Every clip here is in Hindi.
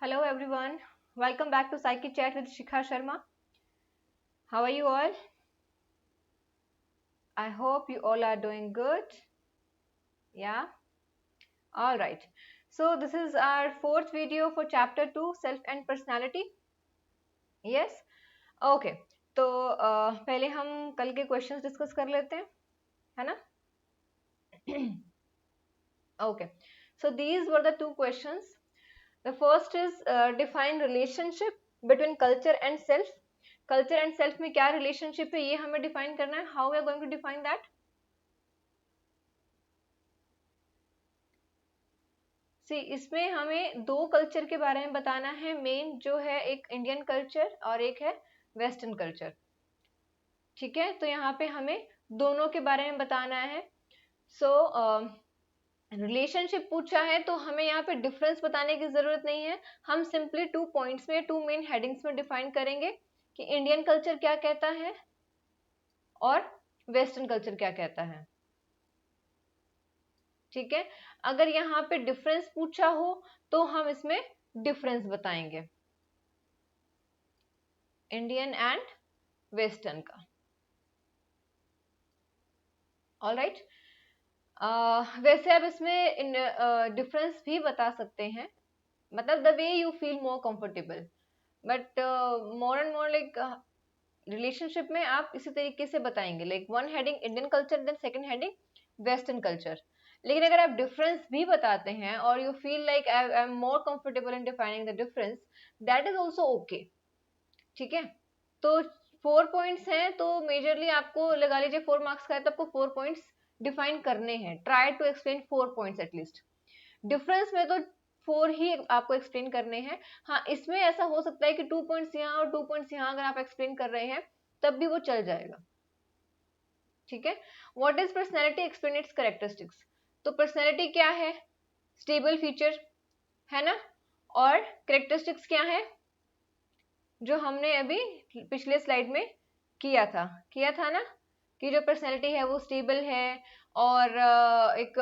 Hello everyone, welcome back to Psyche Chat with Shikha Sharma. How are you all? I hope you all are doing good. Yeah, all right. So this is our fourth video for chapter 2, Self and Personality. Yes, okay. तो पहले हम कल के क्वेश्चंस डिस्कस कर लेते हैं, है ना? Okay. So these were the two questions. The first is define relationship between culture and self. Culture and self में क्या relationship है ये हमें define करना है. How we are going to define that? सी इसमें हमें दो कल्चर के बारे में बताना है. मेन जो है एक इंडियन कल्चर और एक है वेस्टर्न कल्चर. ठीक है, तो यहाँ पे हमें दोनों के बारे में बताना है. सो रिलेशनशिप पूछा है तो हमें यहाँ पे डिफरेंस बताने की जरूरत नहीं है. हम सिंपली 2 पॉइंट्स में, 2 मेन हेडिंग्स में डिफाइन करेंगे कि इंडियन कल्चर क्या कहता है और वेस्टर्न कल्चर क्या कहता है. ठीक है, अगर यहाँ पे डिफरेंस पूछा हो तो हम इसमें डिफरेंस बताएंगे इंडियन एंड वेस्टर्न का. All right. वैसे आप इसमें डिफरेंस भी बता सकते हैं, मतलब the way you feel more comfortable, but more and more like relationship में आप इसी तरीके से बताएंगे, like one heading Indian culture then second heading western culture. लेकिन अगर आप डिफरेंस भी बताते हैं और you feel like I am more comfortable in defining the difference, that is also okay. ठीक है, तो 4 पॉइंट्स हैं तो मेजरली आपको लगा लीजिए 4 मार्क्स का है तो आपको 4 पॉइंट्स डिफाइन करने हैं. Try to explain 4 points at least. Difference में तो 4 ही आपको एक्सप्लेन करने हैं. हाँ, इसमें ऐसा हो सकता है कि 2 पॉइंट्स यहाँ और 2 पॉइंट्स यहाँ अगर आप एक्सप्लेन कर रहे हैं तब भी वो चल जाएगा. ठीक है. What is personality, explain it's characteristics. तो पर्सनैलिटी क्या है? स्टेबल फीचर, है ना. और कैरेक्टरिस्टिक्स क्या है जो हमने अभी पिछले स्लाइड में किया था ना, कि जो पर्सनैलिटी है वो स्टेबल है और एक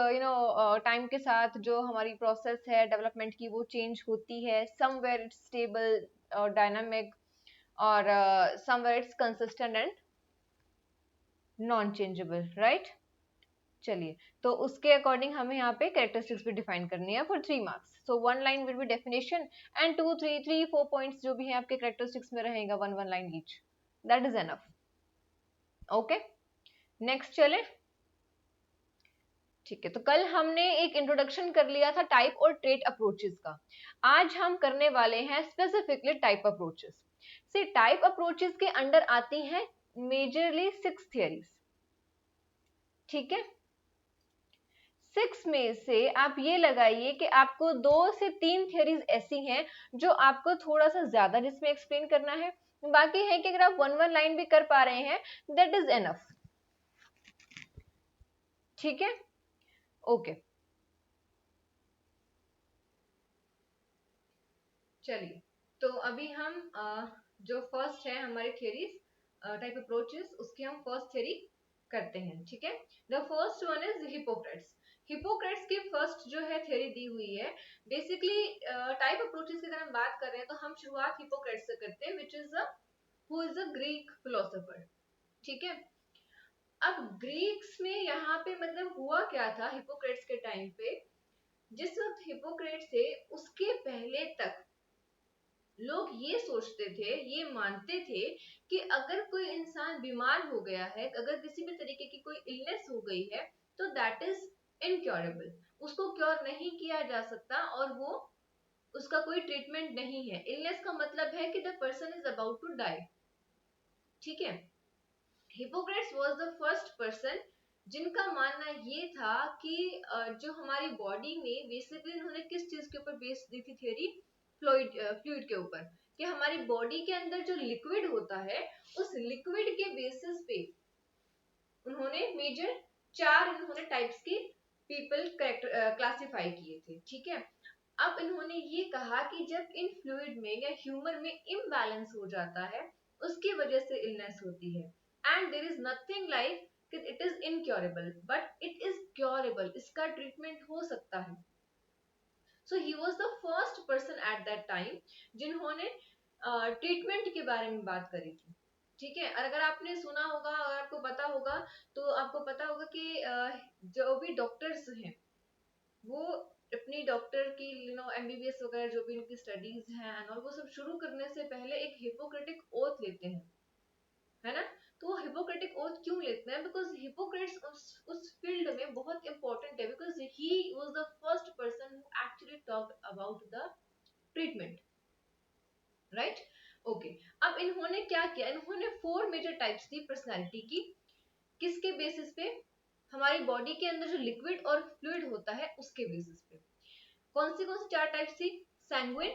टाइम के साथ जो हमारी प्रोसेस है डेवलपमेंट की वो चेंज होती है. समवेयर इट्स स्टेबल और डायनामिक और somewhere it's consistent and non changeable. Right. चलिए, तो उसके अकॉर्डिंग हमें यहाँ पे कैरेक्टरिस्टिक्स भी डिफाइन करनी है for 3 marks. So 1 line will be definition and 2 3 4 points जो भी है आपके कैरेक्टरिस्टिक्स में रहेगा, 1 line each. That is enough. Okay, next चले. ठीक है, तो कल हमने एक इंट्रोडक्शन कर लिया था टाइप और ट्रेट अप्रोचेस का. आज हम करने वाले हैं specifically type approaches. C type approaches के अंडर आती हैं मेजरली 6 थियरीज. ठीक है, 6 में से आप ये लगाइए कि आपको 2 से 3 थियरीज ऐसी हैं जो आपको थोड़ा सा ज्यादा जिसमें एक्सप्लेन करना है. बाकी है कि अगर आप 1 लाइन भी कर पा रहे हैं दैट इज एनफ. ठीक है, ओके. चलिए, तो अभी हम जो फर्स्ट है हमारी थियरीज टाइप अप्रोचेस, उसकी हम फर्स्ट थियरी करते हैं. ठीक है, the first one is Hippocrates. Hippocrates की फर्स्ट जो है थियरी दी हुई है. बेसिकली टाइप अप्रोचेस की अगर हम बात कर रहे हैं तो हम शुरुआत हिपोक्रेट्स से करते हैं, which is who is a Greek philosopher. ठीक है, अब ग्रीक्स में यहाँ पे मतलब हुआ क्या था हिपोक्रेट्स के टाइम पे, जिस वक्त हिपोक्रेट्स थे उसके पहले तक लोग ये सोचते थे, ये मानते थे कि अगर कोई इंसान बीमार हो गया है, अगर किसी भी तरीके की कोई इलनेस हो गई है तो दैट इज इनक्योरेबल. उसको क्योर नहीं किया जा सकता और वो उसका कोई ट्रीटमेंट नहीं है. इलनेस का मतलब है कि the person is about to die. ठीक है, Hippocrates was the first person जिनका मानना ये था कि जो हमारी बॉडी में, बेसिकली उन्होंने किस चीज के ऊपर बेस दी थी थियरी, फ्लूइड के ऊपर, कि हमारी बॉडी के अंदर जो लिक्विड होता है उस लिक्विड के बेसिस पे उन्होंने मेजर 4 इन्होंने टाइप्स की पीपल क्लासिफाई किए थे. ठीक है, अब इन्होंने ये कहा कि जब इन फ्लूइड में या ह्यूमर में इम्बैलेंस हो जाता है उसकी वजह से इलनेस होती है. And there is nothing like it is incurable but it is curable. इसका ट्रीटमेंट हो सकता है. So he was the first person at that time जिन्होंने ट्रीटमेंट के बारे में बात करी थी। ठीक है, और अगर आपने सुना होगा, अगर आपको पता होगा, तो आपको पता होगा कि जो भी डॉक्टर्स हैं वो अपनी डॉक्टर की एमबीबीएस वगैरह जो भी उनकी स्टडीज हैं और वो सब शुरू करने से पहले एक हिपोक्रेटिक ओथ लेते हैं, है ना। तो वो हिपोक्रेटिक ओथ क्यों लेते हैं? बिकॉज हिपोक्रेट्स उस फील्ड में बहुत इंपॉर्टेंट है, because he was the first person who actually talked about the treatment, right. Okay, अब इन्होंने क्या किया, इन्होंने 4 मेजर टाइप्स दी पर्सनालिटी की। किसके बेसिस पे? हमारी बॉडी के अंदर जो लिक्विड और फ्लूइड होता है उसके बेसिस पे। कौन सी 4 टाइप्स थी? Sanguine,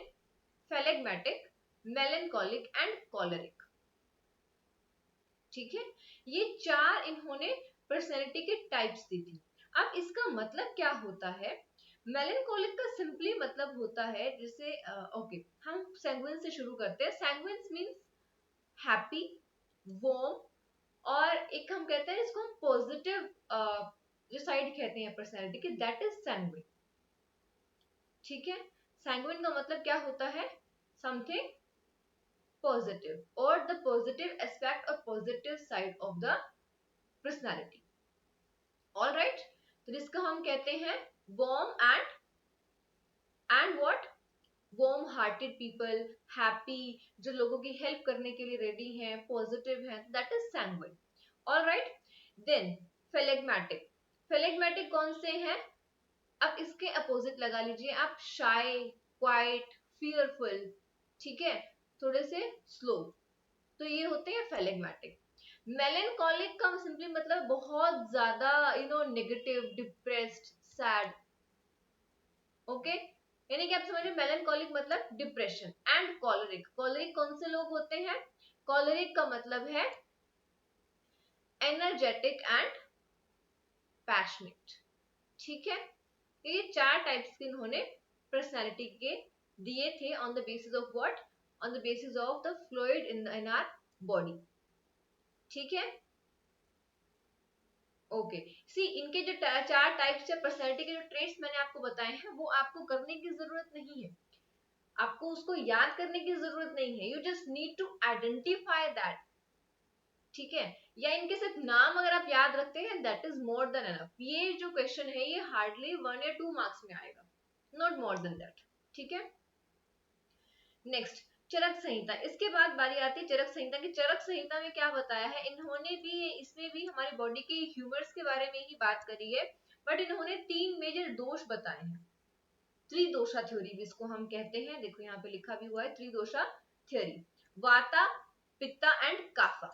phlegmatic, melancholic and choleric. ठीक है, ये 4 इन्होंने पर्सनैलिटी के टाइप्स दी थी। अब इसका मतलब क्या होता है? मेलनकॉलिक का सिंपली मतलब होता है जैसे ओके, हम सैंग्विन से शुरू करते हैं। सैंग्विन मींस हैप्पी, वार्म, और एक हम कहते हैं इसको हम पॉजिटिव जो साइड कहते हैं पर्सनैलिटी की, दैट इज सैंग्विन। ठीक है, सैंग्विन का मतलब क्या होता है? समथिंग पॉजिटिव और द पॉजिटिव एस्पेक्ट और positive side of the personality. All right, तो जिसको हम कहते हैं warm and what, warm hearted people, happy, जो लोगों की हेल्प करने के लिए रेडी हैं, पॉजिटिव हैं, that is sanguine. All right, then phlegmatic. Phlegmatic कौन से हैं? अब इसके अपोजिट लगा लीजिए आप, शाय, क्वाइट, फियरफुल, ठीक है, थोड़े से स्लो, तो ये होते हैं फेलेग्मेटिक। मेलनकॉलिक का सिंपली मतलब बहुत ज्यादा नेगेटिव, डिप्रेस्ड, सैड। ओके, यानी कि आप समझिए मेलनकॉलिक मतलब डिप्रेशन। एंड कॉलरिक, कॉलरिक कौन से लोग होते हैं? कॉलरिक का मतलब है एनर्जेटिक एंड पैशनेट। ठीक है, ये 4 टाइप्स के इन्होंने पर्सनालिटी के दिए थे on the basis of what, on the basis of the fluid in our body. ठीक है, ओके, सी इनके जो 4 टाइप्स या पर्सनालिटी के जो ट्रेट्स मैंने आपको बताए हैं वो आपको करने की जरूरत नहीं है, आपको उसको याद करने की जरूरत नहीं है, you just need to identify that. ठीक है, या इनके सिर्फ नाम अगर आप याद रखते हैं that is more than enough. ये जो क्वेश्चन है ये हार्डली 1 या 2 मार्क्स में आएगा, नॉट मोर देन दैट। ठीक है, नेक्स्ट चरक संहिता। इसके बाद बारी आती है चरक संहिता की। चरक संहिता में क्या बताया है इन्होंने भी, इसमें भी हमारी बॉडी के ह्यूमर्स के बारे में ही बात करी है, बट इन्होंने 3 मेजर दोष बताए हैं। त्रिदोषा थ्योरी भी इसको हम कहते हैं, देखो यहाँ पे लिखा भी हुआ है त्रिदोषा थ्योरी। वाता, पित्ता एंड काफा,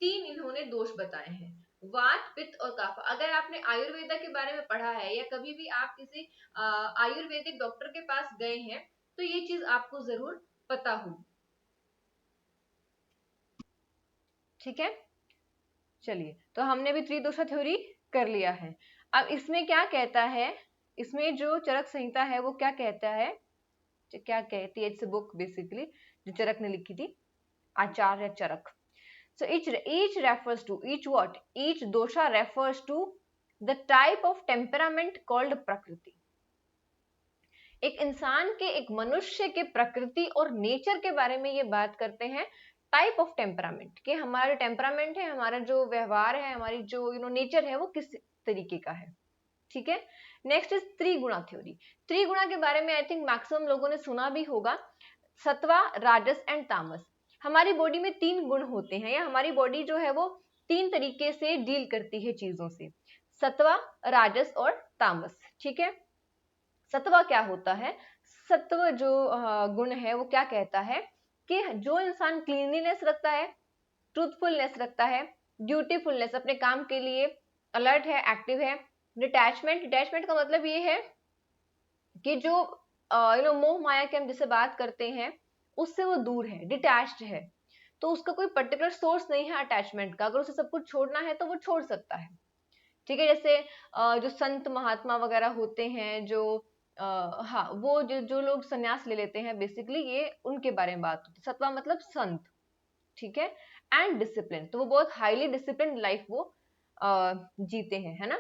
3 इन्होंने दोष बताए हैं, वात, पित्त और काफा। अगर आपने आयुर्वेदा के बारे में पढ़ा है या कभी भी आप किसी आयुर्वेदिक डॉक्टर के पास गए हैं तो ये चीज आपको जरूर पता होगी। ठीक है, चलिए, तो हमने भी त्रिदोषा थ्योरी कर लिया है। अब इसमें क्या कहता है, इसमें जो चरक संहिता है वो क्या कहता है, क्या कहती है, इट्स अ बुक बेसिकली जो चरक ने लिखी थी, आचार्य चरक। So each refers to, each what? Each dosha refers to the type of temperament called prakriti. एक इंसान के, एक मनुष्य के प्रकृति और नेचर के बारे में ये बात करते हैं, टाइप ऑफ टेम्परामेंट, कि हमारा टेम्परामेंट है, हमारा जो व्यवहार है, हमारी जो नेचर है वो किस तरीके का है। ठीक है, नेक्स्ट इज त्रिगुणा थ्योरी। त्रिगुणा के बारे में आई थिंक मैक्सिमम लोगों ने सुना भी होगा, सत्वा, राजस एंड तामस। हमारी बॉडी में 3 गुण होते हैं, या हमारी बॉडी जो है वो 3 तरीके से डील करती है चीजों से, सत्वा, राजस और तामस। ठीक है, सत्वा क्या होता है? सत्व जो गुण है वो क्या कहता है कि जो इंसान क्लीनलीनेस रखता है, ट्रूथफुलनेस रखता है, ड्यूटीफुलनेस, अपने काम के लिए अलर्ट है, एक्टिव है, डिटैचमेंट, डिटैचमेंट का मतलब ये है कि जो मोह माया की हम जिससे बात करते हैं उससे वो दूर है, डिटैच्ड है, तो उसका कोई पर्टिकुलर सोर्स नहीं है अटैचमेंट का, अगर उसे सब कुछ छोड़ना है तो वो छोड़ सकता है। ठीक है, जैसे जो संत महात्मा वगैरह होते हैं, जो हाँ, वो जो लोग संन्यास ले लेते हैं, बेसिकली ये उनके बारे में बात होती है। सत्वा मतलब संत। ठीक है, एंड डिसिप्लिन, तो वो बहुत हाईली डिसिप्लिन लाइफ वो जीते हैं, है ना।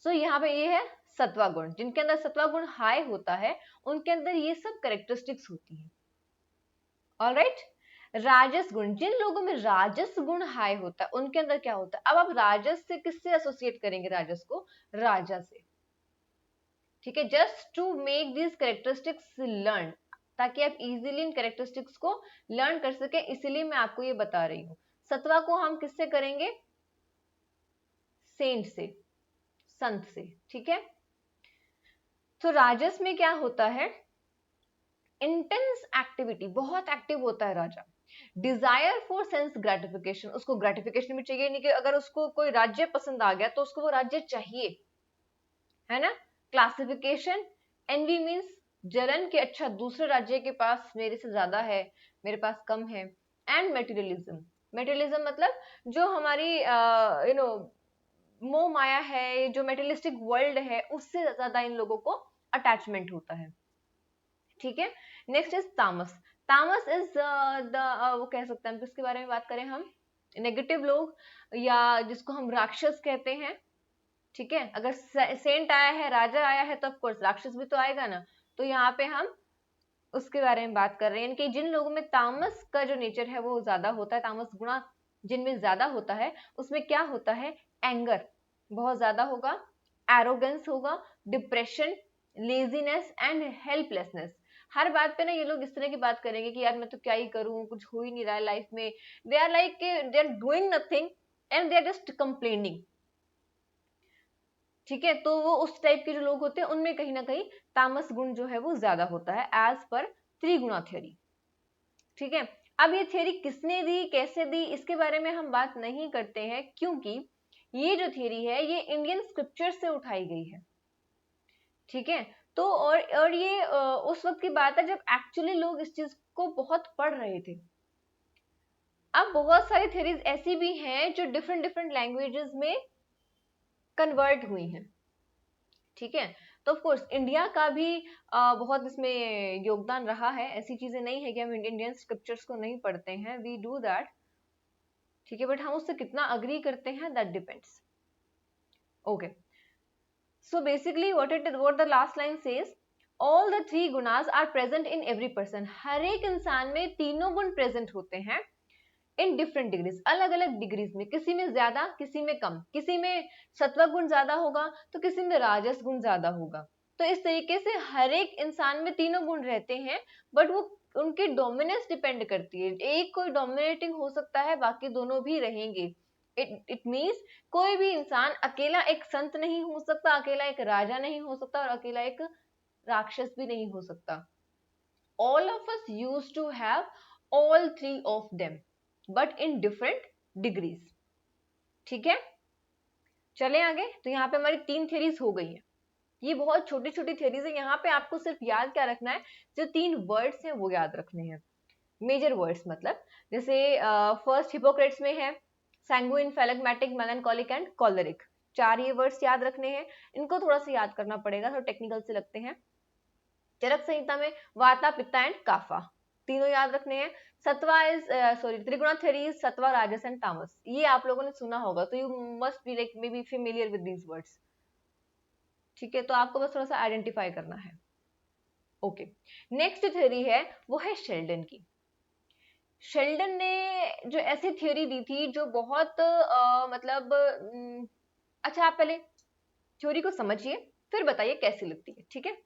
सो यहाँ पे ये है सत्वा गुण, जिनके अंदर सत्वा गुण हाई होता है उनके अंदर ये सब कैरेक्टरिस्टिक्स होती है। ऑलराइट, राजस गुण, जिन लोगों में राजस गुण हाई होता है उनके अंदर क्या होता है। अब आप राजस से किससे एसोसिएट करेंगे राजस को, राजा से। ठीक है, just to make this characteristics learn, ताकि आप इजीली इन कैरेक्टरिस्टिक्स को लर्न कर सके, इसीलिए मैं आपको ये बता रही हूँ। सत्वा को हम किससे करेंगे, सेंट से, संत से। ठीक है, तो राजस में क्या होता है, इंटेंस एक्टिविटी, बहुत एक्टिव होता है राजा। डिजायर फॉर सेंस ग्रेटिफिकेशन, उसको ग्रेटिफिकेशन भी चाहिए, नहीं कि अगर उसको कोई राज्य पसंद आ गया तो उसको वो राज्य चाहिए, है ना। क्लासिफिकेशन, एनवी मीन्स जलन, के अच्छा दूसरे राज्य के पास मेरे से ज्यादा है, मेरे पास कम है। एंड मेटेरियलिज्म, मेटेरियलिज्म मतलब जो हमारी मोह माया है, जो मेटेरियलिस्टिक वर्ल्ड है, उससे ज्यादा इन लोगों को अटैचमेंट होता है। ठीक है, नेक्स्ट इज तामस। तामस इज वो कह सकते हैं, किसके बारे में बात करें हम, नेगेटिव लोग, या जिसको हम राक्षस कहते हैं। ठीक है, अगर सेंट आया है, राजा आया है, तो ऑफकोर्स राक्षस भी तो आएगा ना, तो यहाँ पे हम उसके बारे में बात कर रहे हैं कि जिन लोगों में तामस का जो नेचर है वो ज्यादा होता है, तामस गुणा जिनमें ज्यादा होता है, उसमें क्या होता है, एंगर बहुत ज्यादा होगा, एरोगेंस होगा, डिप्रेशन, लेजीनेस एंड हेल्पलेसनेस। हर बात पे ना ये लोग इस तरह की बात करेंगे कि यार मैं तो क्या ही करूं, कुछ हो ही नहीं रहा है लाइफ में। They are like they are doing nothing and they are just complaining. ठीक है, तो वो उस टाइप के जो लोग होते हैं उनमें कहीं ना कहीं तामस गुण जो है वो ज्यादा होता है, एज पर त्रिगुणा थ्योरी। ठीक है, अब ये थ्योरी किसने दी, कैसे दी, इसके बारे में हम बात नहीं करते हैं, क्योंकि ये जो थ्योरी है ये इंडियन स्क्रिप्चर से उठाई गई है। ठीक है, तो और ये उस वक्त की बात है जब एक्चुअली लोग इस चीज को बहुत पढ़ रहे थे। अब बहुत सारी थ्योरीज ऐसी भी हैं जो डिफरेंट डिफरेंट लैंग्वेजेस में कन्वर्ट हुई हैं। ठीक है, तो ऑफ कोर्स इंडिया का भी बहुत इसमें योगदान रहा है, ऐसी चीजें नहीं है कि हम इंडियन स्क्रिप्चर्स को नहीं पढ़ते हैं, वी डू दैट। ठीक है, बट हम उससे कितना अग्री करते हैं, that depends. Okay, so basically what the last line says, all the three gunas are present in every person, हर एक इंसान में तीनों गुण प्रेजेंट होते हैं, इन डिफरेंट डिग्रीज, अलग अलग डिग्रीज में, किसी में ज्यादा किसी में कम, किसी में सत्व गुण ज्यादा होगा तो किसी में राजस गुण ज्यादा होगा। तो इस तरीके से हर एक इंसान में तीनों गुण रहते हैं, बट वो उनकी डोमिनेंस डिपेंड करती है, एक कोई डोमिनेटिंग हो सकता है, बाकी दोनों भी रहेंगे। इट मीन्स कोई भी इंसान अकेला एक संत नहीं हो सकता, अकेला एक राजा नहीं हो सकता, और अकेला एक राक्षस भी नहीं हो सकता। All of us used to have all three of them, but in different degrees. ठीक है, चले आगे। तो यहाँ पे हमारी तीन थ्योरीज हो गई हैं, ये बहुत छोटी छोटी थ्योरीज है। यहाँ पे आपको सिर्फ याद क्या रखना है, जो तीन वर्ड्स हैं वो याद रखने हैं, मेजर वर्ड्स, मतलब जैसे फर्स्ट हिपोक्रेट्स में है सैंगुइन, फेलेग्मेटिक, मेलनकॉलिक एंड कॉलरिक, चार ये वर्ड्स याद रखने हैं। इनको थोड़ा सा याद करना पड़ेगा, थोड़ा टेक्निकल से लगते हैं। चरक संहिता में वाता, पित्ता एंड काफा, तीनों याद रखने हैं। Sattva is sorry triguna theory is sattva, rajas and तामस, ये आप लोगों ने सुना होगा, तो you must be like may be familiar with these words. ठीक है, तो आपको बस थोड़ा सा आइडेंटिफाई करना है। ओके, नेक्स्ट थ्योरी है वो है शेल्डन की। शेल्डन ने जो ऐसी थ्योरी दी थी जो बहुत मतलब अच्छा, आप पहले थ्योरी को समझिए फिर बताइए कैसी लगती है। ठीक है,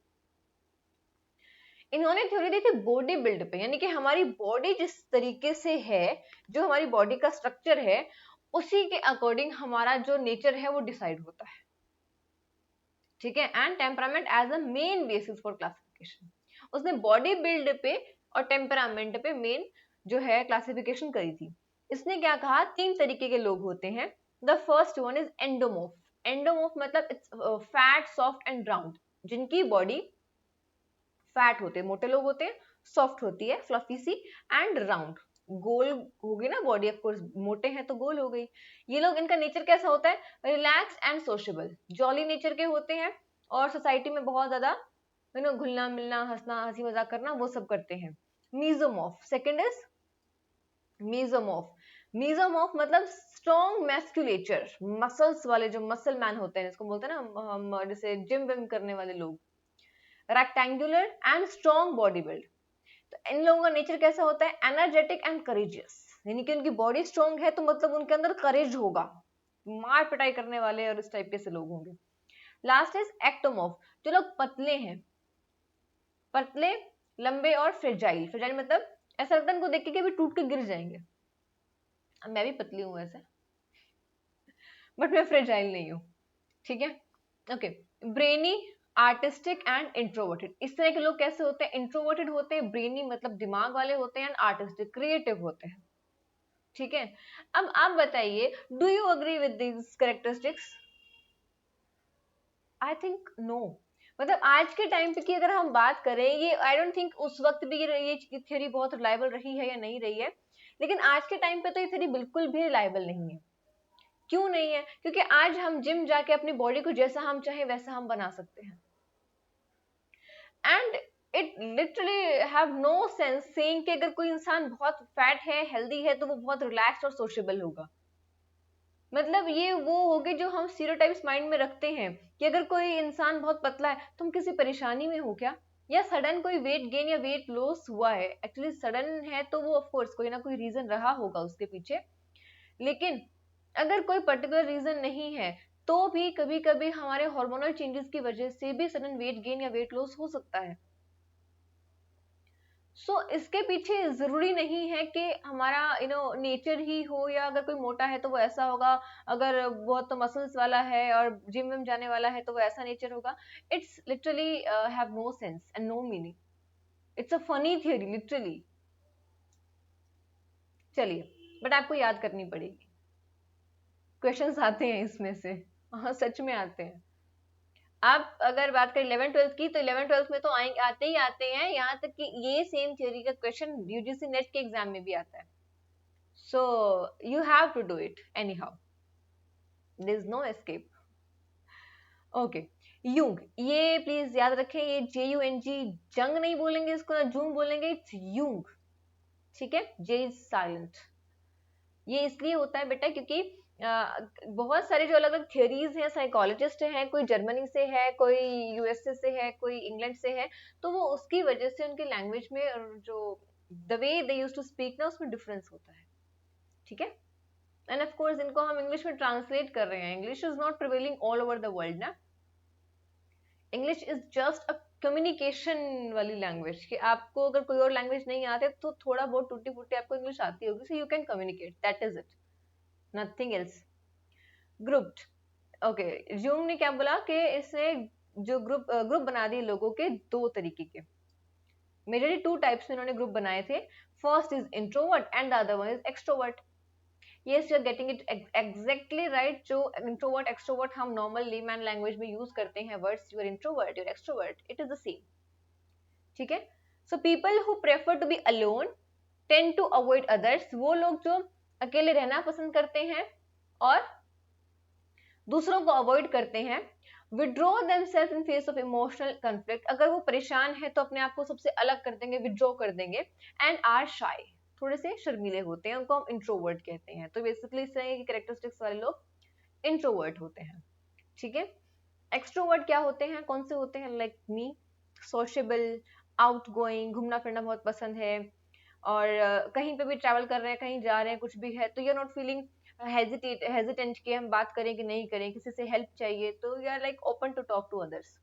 इन्होंने थ्योरी दी थी बॉडी बिल्ड पे, यानी कि हमारी बॉडी जिस तरीके से है, जो हमारी बॉडी का स्ट्रक्चर है, उसी के अकॉर्डिंग हमारा जो नेचर है वो डिसाइड होता है। ठीक है, and temperament as a main basis for classification, उसने बॉडी बिल्ड पे और टेम्परामेंट पे मेन जो है क्लासिफिकेशन करी थी। इसने क्या कहा, तीन तरीके के लोग होते हैं। The first one is endomorph, endomorph मतलब it's fat, soft and round, जिनकी बॉडी फैट होते हैं, मोटे लोग होते हैं, सॉफ्ट होती है, फ्लफी सी एंड राउंड, गोल होगी ना बॉडी, ऑफ कोर्स मोटे हैं तो गोल हो गई। ये लोग, इनका नेचर कैसा होता है, relax and sociable, jolly nature के होते हैं, और सोसाइटी में बहुत ज्यादा घुलना मिलना, हंसना, हंसी मजाक करना, वो सब करते हैं। Mesomorph, second is mesomorph, mesomorph मतलब स्ट्रॉन्ग मैस्कुलेचर, मसल्स वाले जो मसल मैन होते हैं, जिसको बोलते हैं ना हम जैसे जिम विम करने वाले लोग, rectangular and strong body build. तो इन लोगों का नेचर कैसा होता है, एनर्जेटिक एंड करेजियस, यानी कि उनकी बॉडी स्ट्रॉन्ग है तो मतलब उनके अंदर करेज होगा, मार पिटाई करने वाले और इस टाइप के से लोग होंगे। लास्ट इज एक्टोमॉर्फ, जो लोग पतले हैं, पतले, लंबे और फ्रेजाइल। फ्रेजाइल मतलब ऐसा लगता है उनको देख के अभी टूट के गिर जाएंगे। मैं भी पतली हूँ वैसे, बट मैं फ्रेजाइल नहीं हूँ, ठीक है। Okay, brainy, artistic and introverted. इस तरह के लोग कैसे होते हैं, इंट्रोवर्टेड होते हैं, ब्रेनी मतलब दिमाग वाले होते हैं, एंड आर्टिस्टिक क्रिएटिव होते हैं, ठीक है। अब आप बताइए, do you agree with these characteristics? I think no. मतलब आज के टाइम पे की अगर हम बात करें, ये आई डोंट थिंक उस वक्त भी ये थ्योरी बहुत रिलायबल रही है या नहीं रही है, लेकिन आज के टाइम पे तो ये थ्योरी बिल्कुल भी रिलायबल नहीं है। क्यों नहीं है? क्योंकि आज हम जिम जाके अपनी बॉडी को जैसा हम चाहे वैसा हम बना सकते हैं, and it literally have no sense saying कि अगर कोई इंसान बहुत फैट है, हेल्दी है, तो वो बहुत रिलैक्स्ड और सोशेबल होगा। मतलब ये वो होगी जो हम स्टीरियोटाइप्स माइंड में रखते हैं कि अगर कोई इंसान बहुत पतला है तो हम किसी परेशानी में हो क्या, या सडन कोई वेट गेन या वेट लॉस हुआ है। एक्चुअली सडन है तो वो ऑफ कोर्स कोई ना कोई रीजन रहा होगा उसके पीछे, लेकिन अगर कोई पर्टिकुलर रीजन नहीं है तो भी कभी कभी हमारे हार्मोनल चेंजेस की वजह से भी सडन वेट गेन या वेट लॉस हो सकता है। इसके पीछे जरूरी नहीं है कि हमारा नेचर ही हो, या अगर कोई मोटा है तो वो ऐसा होगा, अगर बहुत मसल्स वाला है और जिम विम जाने वाला है तो वो ऐसा नेचर होगा। It's literally have no sense and no meaning, it's a funny theory literally. चलिए, बट आपको याद करनी पड़ेगी, क्वेश्चंस आते हैं इसमें से, हाँ सच में आते हैं। आप अगर बात करें 11th-12th की, तो 11th-12th में तो आते ही आते हैं, यहाँ तक कि ये सेम थ्योरी का क्वेश्चन यूजीसी नेट के एग्जाम में भी आता है। So you have to do it anyhow. There is no escape. Okay. Jung, ये प्लीज याद रखें, ये JUNG, जंग नहीं बोलेंगे इसको, ना जूंग बोलेंगे, इट्स यूंग, ठीक है। जे इज साइलेंट। ये इसलिए होता है बेटा क्योंकि बहुत सारे जो अलग अलग थियोरीज हैं, साइकोलॉजिस्ट हैं, कोई जर्मनी से है, कोई यूएसए से है, कोई इंग्लैंड से है, तो वो उसकी वजह से उनके लैंग्वेज में जो the way they use to speak ना, उसमें डिफरेंस होता है, ठीक है। एंड ऑफ कोर्स इनको हम इंग्लिश में ट्रांसलेट कर रहे हैं, English is not prevailing all over the world ना, English is just a communication वाली लैंग्वेज, कि आपको अगर कोई और लैंग्वेज नहीं आते तो थोड़ा बहुत टूटी फूटी आपको इंग्लिश आती होगी, सो you can communicate, that is it, nothing else. Grouped, okay, Jung ने क्या बोला कि इसने जो ग्रुप बना दिए लोगों के दो तरीके के, मेजरली टू टाइप्स में इन्होंने ग्रुप बनाए थे। First is introvert and the other one is extrovert. Yes, you are getting it exactly right. जो introvert, extrovert हम normal layman language में use करते हैं words, you are introvert, you are extrovert, it is the same. ठीक है? So people who prefer to be alone tend to avoid others. वो लोग जो अकेले रहना पसंद करते हैं और दूसरों को अवॉइड करते हैं। withdraw themselves in face of emotional conflict. अगर वो परेशान है तो अपने आप को सबसे अलग कर देंगे, withdraw कर देंगे, and are shy. थोड़े से शर्मीले होते हैं, उनको हम इंट्रोवर्ट कहते हैं। तो बेसिकली इस तरह की कैरेक्टरिस्टिक्स वाले लोग इंट्रोवर्ट होते हैं, ठीक है। एक्सट्रोवर्ट क्या होते हैं, कौन से होते हैं, लाइक मी, सोशेबल, आउटगोइंग, घूमना फिरना बहुत पसंद है, और कहीं पे भी ट्रैवल कर रहे हैं, कहीं जा रहे हैं, कुछ भी है तो you are not feeling hesitant कि हम बात करें कि नहीं करें, किसी से हेल्प चाहिए तो you are like open to talk to others.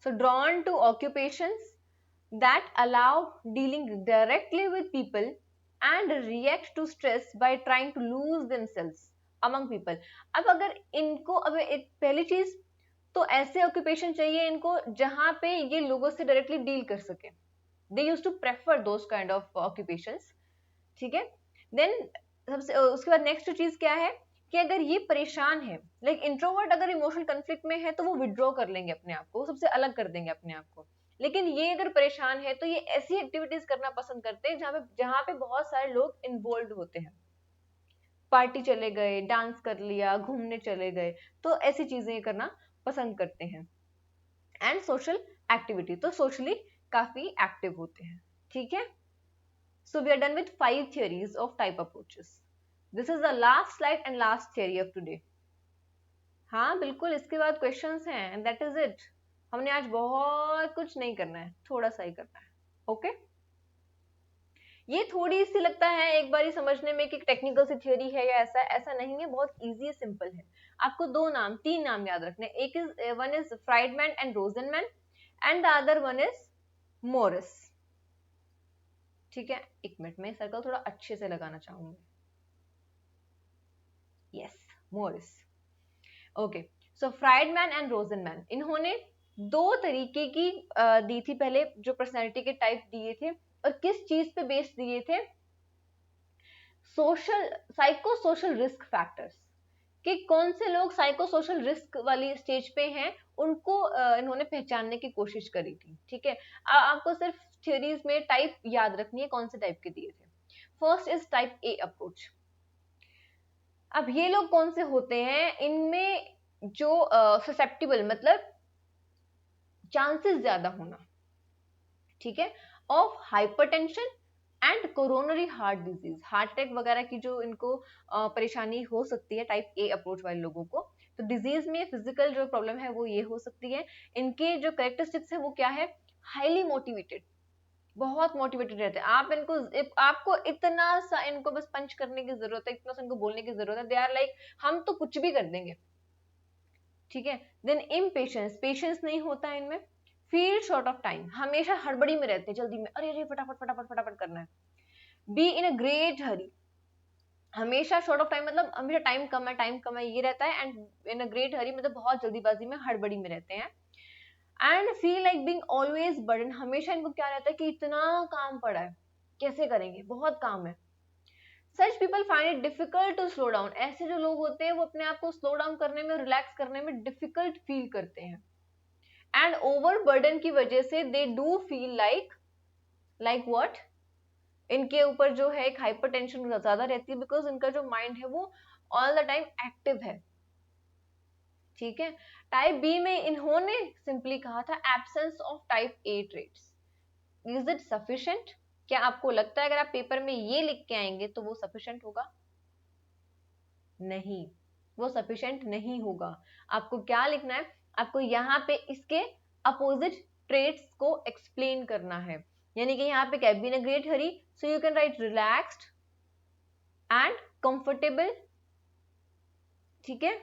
So drawn to occupations that allow dealing directly with people and react to stress by trying to lose themselves among people. अब अगर इनको, अब एक पहली चीज तो ऐसे ऑक्यूपेशन चाहिए इनको जहां पे ये लोगों से डायरेक्टली डील कर सके, they use to prefer those kind of occupations, ठीक है। देन सबसे उसके बाद नेक्स्ट चीज क्या है कि अगर ये परेशान है, लाइक इंट्रोवर्ट अगर इमोशनल कंफ्लिक्ट में है तो वो विड्रॉ कर लेंगे अपने आप को, सबसे अलग कर देंगे अपने आप को, लेकिन ये अगर परेशान है तो ये ऐसी एक्टिविटीज करना पसंद करते हैं जहाँ पे बहुत सारे लोग इन्वॉल्व होते हैं, पार्टी चले गए, डांस कर लिया, घूमने चले गए, तो ऐसी चीजें करना पसंद करते हैं। एंड सोशल एक्टिविटी, तो सोशली काफी एक्टिव होते हैं, ठीक है। So we are done with 5 theories of type approaches. This is the last slide and last theory of today. हाँ बिल्कुल, इसके बाद क्वेश्चंस हैं एंड दैट इज इट। हमने आज बहुत कुछ नहीं करना है, थोड़ा सा ही करना है। ओके ये थोड़ी सी लगता है एक बार समझने में कि टेक्निकल सी थियरी है या ऐसा, ऐसा नहीं है, बहुत इजी है, सिंपल है। आपको तीन नाम याद रखने, एक is one is Friedman and Rosenman and the other one is Morris. ठीक है, एक मिनट में सर्कल थोड़ा अच्छे से लगाना चाहूंगी। Yes, Morris. Okay, so Friedman and Rosenman, इन्होंने दो तरीके की दी थी पहले, जो पर्सनैलिटी के टाइप दिए थे, और किस चीज पे बेस दिए थे, social psycho social risk factors, कि कौन से लोग साइको सोशल रिस्क वाली स्टेज पे हैं, उनको इन्होंने पहचानने की कोशिश करी थी। ठीक है, आपको सिर्फ थ्योरीज में टाइप याद रखनी है, कौन से टाइप के दिए थे। First is type A approach. अब ये लोग कौन से होते हैं, इनमें जो ससेप्टिबल मतलब चांसेस ज्यादा होना, ठीक है, of hypertension and coronary heart disease, heart attack वगैरह की जो इनको परेशानी हो सकती है टाइप ए अप्रोच वाले लोगों को। तो डिजीज में फिजिकल जो प्रॉब्लम है वो ये हो सकती है। इनके जो कैरेक्टरिस्टिक्स है वो क्या है, हाईली मोटिवेटेड, बहुत मोटिवेटेड रहते हैं। आप इनको आपको इतना सा इनको बस पंच करने की जरूरत है, इतना सा इनको बोलने की जरूरत है, दे आर लाइक हम तो कुछ भी कर देंगे। ठीक है, देन इम्पेशंस, पेशेंस नहीं होता है इनमें। फील शॉर्ट ऑफ टाइम, हमेशा हड़बड़ी में रहते हैं, जल्दी में, अरे अरे फटाफट फटाफट फटाफट करना है। बी इन अ ग्रेट हरी, हमेशा शॉर्ट ऑफ टाइम मतलब हमेशा टाइम कम है, टाइम कम है ये रहता है। एंड इन अ ग्रेट हरी मतलब बहुत जल्दीबाजी में, हड़बड़ी में रहते हैं। And feel like being always burden, हमेशा इनको क्या रहता है कि इतना काम पड़ा है, कैसे करेंगे, बहुत काम है। Such people find it difficult to slow down, ऐसे जो लोग होते हैं वो अपने आप को स्लो डाउन करने में, रिलैक्स करने में डिफिकल्ट फील करते हैं। एंड ओवर बर्डन की वजह से they do feel like what, इनके ऊपर जो है एक हाइपर टेंशन ज्यादा रहती है, बिकॉज इनका जो माइंड है वो ऑल द टाइम एक्टिव है। ठीक है, टाइप बी में इन्होंने सिंपली कहा था absence of type A traits. Is it sufficient? क्या आपको लगता है अगर आप पेपर में ये लिख के आएंगे तो वो सफिशिएंट होगा? नहीं, वो सफिशिएंट नहीं होगा। आपको क्या लिखना है, आपको यहाँ पे इसके अपोजिट ट्रेट्स को एक्सप्लेन करना है। यानी कि यहाँ पे क्या है, been a great hurry, so you can write relaxed and comfortable. ठीक है,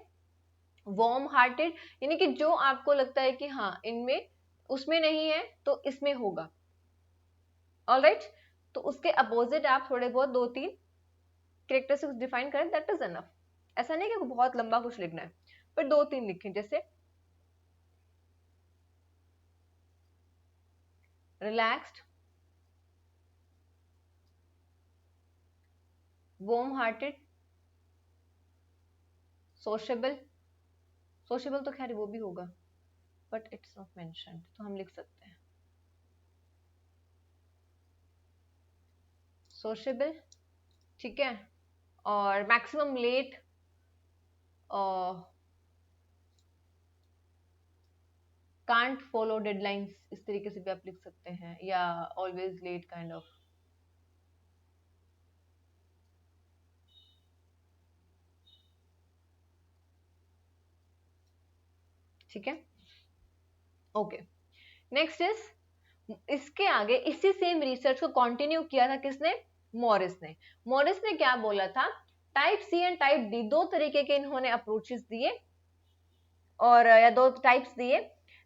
वार्म हार्टेड, यानी कि जो आपको लगता है कि हाँ इनमें उसमें नहीं है तो इसमें होगा। ऑलराइट, तो उसके अपोजिट आप थोड़े बहुत दो तीन कैरेक्टरिस्टिक्स डिफाइन करें, दैट इज एनफ। ऐसा नहीं कि बहुत लंबा कुछ लिखना है, पर दो तीन लिखें, जैसे relaxed, warm hearted, sociable. Sociable तो खैर वो भी होगा बट इट्स नॉट मेंशन्ड, तो हम लिख सकते हैं सोशेबल। ठीक है, और maximum late, can't follow deadlines, इस तरीके से भी आप लिख सकते हैं, या ऑलवेज लेट काइंड ऑफ। ठीक है, ओके। नेक्स्ट इज, इसके आगे इसी सेम रिसर्च को कंटिन्यू किया था किसने, मॉरिस ने। मॉरिस ने क्या बोला था, type C and type D दो तरीके के इन्होंने अप्रोचेस दिए, और या दो टाइप्स दिए।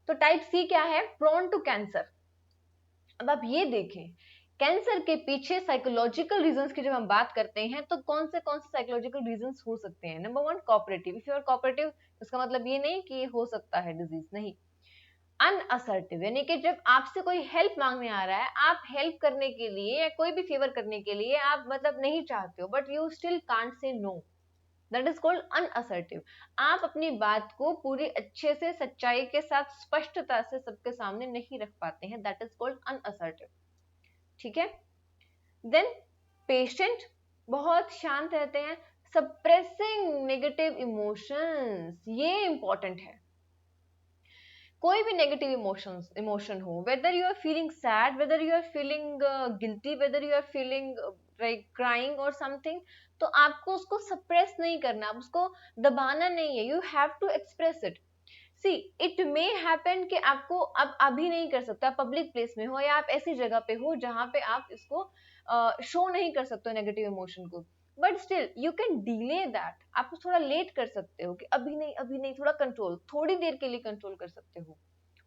तो टाइप सी क्या है, प्रोन टू कैंसर। अब आप ये देखें, कैंसर के पीछे साइकोलॉजिकल रीजंस की जब हम बात करते हैं तो कौन से साइकोलॉजिकल रीजंस हो सकते हैं। Number one, cooperative. If you are cooperative, इसका मतलब ये नहीं कि हो सकता है डिजीज, नहीं। अनअसर्टिव, यानी कि जब आपसे कोई हेल्प मांगने आ रहा है, आप हेल्प करने के लिए या कोई भी फेवर करने के लिए आप मतलब नहीं चाहते हो, but you still can't say no, that is called unassertive. आप अपनी बात को पूरी अच्छे से सच्चाई के साथ स्पष्टता से सबके सामने नहीं रख पाते हैं, दैट इज कॉल्ड अनअसर्टिव। ठीक है, देन पेशेंट, बहुत शांत रहते हैं। सप्रेसिंग नेगेटिव इमोशंस, ये इंपॉर्टेंट है। कोई भी नेगेटिव इमोशन हो, whether you are feeling sad, whether you are feeling guilty, whether you are feeling like crying और समथिंग, तो आपको उसको सप्रेस नहीं करना, आप उसको दबाना नहीं है, you have to express it. See it may happen कि आपको अब अभी नहीं कर सकता, पब्लिक प्लेस में हो या आप ऐसी जगह पे हो जहां पे आप इसको शो नहीं कर सकते नेगेटिव इमोशन को, but still you can delay that, आप थोड़ा लेट कर सकते हो कि अभी नहीं अभी नहीं, थोड़ा कंट्रोल, थोड़ी देर के लिए कंट्रोल कर सकते हो।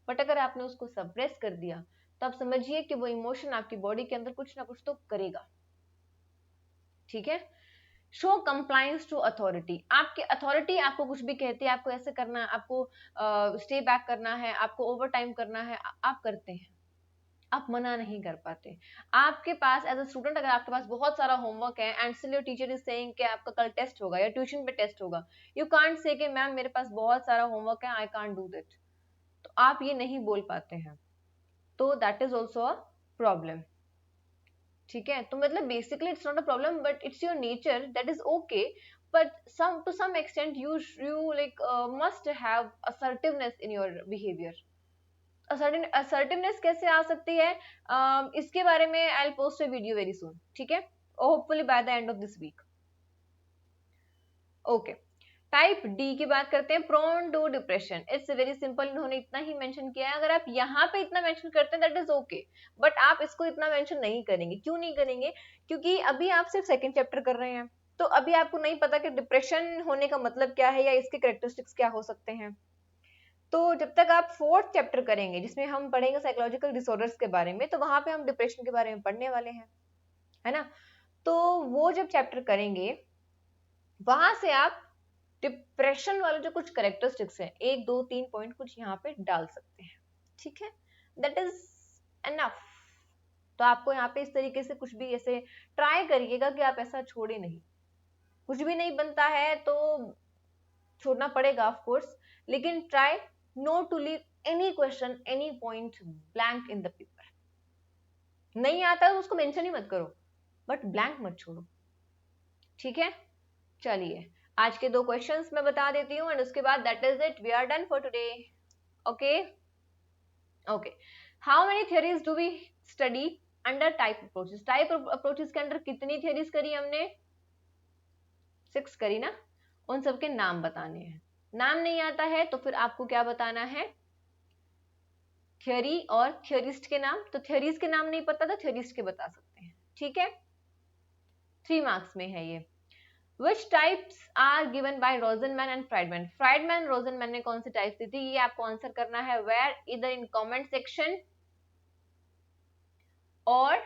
बट अगर आपने उसको सप्रेस कर दिया तो आप समझिए कि वो इमोशन आपकी बॉडी के अंदर कुछ ना कुछ तो करेगा। ठीक है, शो कंप्लायंस टू अथॉरिटी, आपकी अथॉरिटी आपको कुछ भी कहती है, आपको ऐसे करना है, आपको स्टे बैक करना है, आपको ओवर टाइम करना है, आप करते हैं, आप मना नहीं कर पाते। आपके पास एज अ स्टूडेंट अगर आपके पास बहुत सारा होमवर्क है and still your teacher is saying कि आपका कल टेस्ट होगा या ट्यूशन पे टेस्ट होगा, यू कांट से कि मैम मेरे पास बहुत सारा होमवर्क है, आई कांट डू दैट, तो आप ये नहीं बोल पाते हैं, तो that is also a problem. ठीक है, तो मतलब basically it's not a problem but it's your nature, that is okay, but some extent you like must have assertiveness in your behavior। assertiveness कैसे आ सकती है, इसके बारे में I'll post a video very soon, ठीक है, hopefully by the end of this week। Okay, type D की बात करते हैं, prone to depression, it's very simple, इन्होंने इतना ही मेंशन किया है, अगर आप यहाँ पे इतना मेंशन करते हैं दैट इज ओके, बट आप इसको इतना मेंशन नहीं करेंगे, क्यों नहीं करेंगे, क्योंकि अभी आप सिर्फ सेकंड चैप्टर कर रहे हैं, तो अभी आपको नहीं पता कि डिप्रेशन होने का मतलब क्या है या इसके कैरेक्टरिस्टिक्स क्या हो सकते हैं। तो जब तक आप फोर्थ चैप्टर करेंगे जिसमें हम पढ़ेंगे साइकोलॉजिकल डिसऑर्डर्स के बारे में, तो वहां पे हम डिप्रेशन के बारे में पढ़ने वाले हैं, है ना, तो वो जब चैप्टर करेंगे वहां से आप डिप्रेशन वाले जो कुछ करेक्टरिस्टिक्स है, 1 2 3 पॉइंट कुछ यहाँ पे डाल सकते हैं। ठीक है, दैट इज एनफ। तो आपको यहाँ पे इस तरीके से कुछ भी ऐसे ट्राई करिएगा कि आप ऐसा छोड़े नहीं, कुछ भी नहीं बनता है तो छोड़ना पड़ेगा ऑफ कोर्स, लेकिन try not to leave any question any point blank in the paper. नहीं आता है तो उसको मेंशन ही मत करो, बट ब्लैंक मत छोड़ो। ठीक है, चलिए आज के 2 क्वेश्चंस मैं बता देती हूँ एंड उसके बाद that is it, we are done for today. Okay okay, how many theories do we study under type approaches, type approaches के अंदर कितनी थियरीज करी हमने, 6 करी ना, उन सबके नाम बताने हैं, नाम नहीं आता है तो फिर आपको क्या बताना है, थियरी और थियरिस्ट के नाम, तो थियरीज के नाम नहीं पता तो थियरिस्ट के बता सकते हैं। ठीक है, 3 मार्क्स में है ये। Which types are given by Rosenman and Friedman? Friedman, Rosenman ने कौन सी टाइप्स दी थी, ये आपको आंसर करना है where, either in comment section or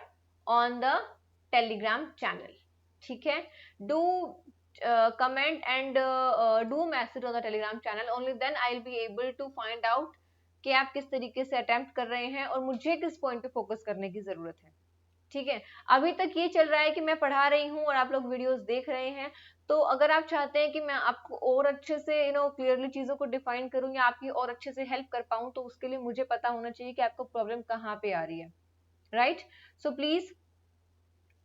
on the Telegram channel। ठीक है, do comment and do message on the Telegram channel, only then I'll be able to find out कि आप किस तरीके से अटेम्प्ट कर रहे हैं और मुझे किस पॉइंट पे फोकस करने की जरूरत है। ठीक है, अभी तक ये चल रहा है कि मैं पढ़ा रही हूँ और आप लोग वीडियोस देख रहे हैं, तो अगर आप चाहते हैं कि मैं आपको और अच्छे से क्लियरली चीजों को डिफाइन करूँ या आपकी और अच्छे से हेल्प कर पाऊँ, तो उसके लिए मुझे पता होना चाहिए कि आपको प्रॉब्लम कहाँ पे आ रही है, right. So please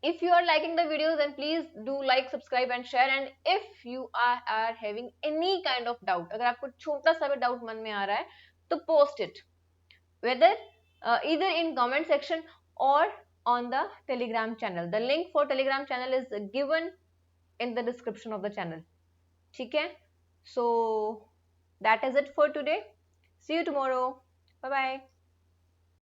if you are liking the videos then please do like, subscribe and share, and if you are having any kind of doubt, अगर आपको छोटा सा भी डाउट मन में आ रहा है तो post it, whether either in comment section or on the Telegram channel। The link for Telegram channel is given in the description of the channel। ठीक है, so that is it for today, see you tomorrow, bye bye।